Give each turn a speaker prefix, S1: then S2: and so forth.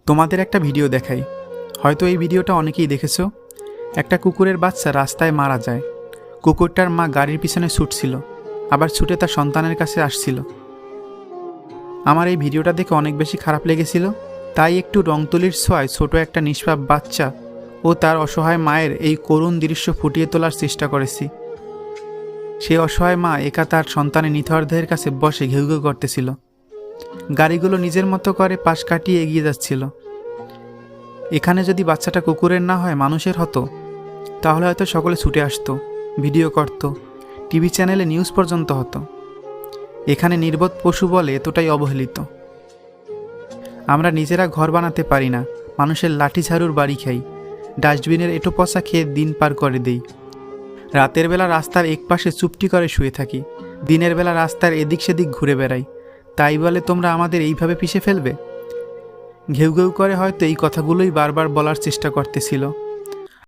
S1: তোমাদের একটা ভিডিও দেখাই, হয়তো এই ভিডিওটা অনেকেই দেখেছো। একটা কুকুরের বাচ্চা রাস্তায় মারা যায়। কুকুরটার মা গাড়ির পিছনে ছুটছিল, আবার ছুটে তার সন্তানের কাছে আসছিল। আমার এই ভিডিওটা দেখে অনেক বেশি খারাপ লেগেছিল, তাই একটু রং তুলির ছোঁয়ায় ছোট একটা নিষ্পাপ বাচ্চা ও তার অসহায় মায়ের এই করুণ দৃশ্য ফুটিয়ে তোলার চেষ্টা করেছি। সেই অসহায় মা একা তার সন্তানের নিথর দেহের কাছে বসে ঘেউ ঘেউ করতেছিল। গাড়িগুলো নিজের মতো করে পাশ কাটিয়ে এগিয়ে যাচ্ছিল। এখানে যদি বাচ্চাটা কুকুরের না হয় মানুষের হতো, তাহলে হয়তো সকলে ছুটে আসতো, ভিডিও করত, টিভি চ্যানেলে নিউজ পর্যন্ত হতো। এখানে নির্বোধ পশু বলে এতটাই অবহেলিত। আমরা নিজেরা ঘর বানাতে পারি না, মানুষের লাঠি ঝাড়ুর বাড়ি খাই, ডাস্টবিনের এঁটো পচা খেয়ে দিন পার করে দেই। রাতের বেলা রাস্তার একপাশে চুপটি করে শুয়ে থাকি, দিনের বেলা রাস্তার এদিক সেদিক ঘুরে বেড়াই। তাই বলে তোমরা আমাদের এইভাবে পিষে ফেলবে? ঘেউ ঘেউ করে হয়তো এই কথাগুলোই বারবার বলার চেষ্টা করতেছিল।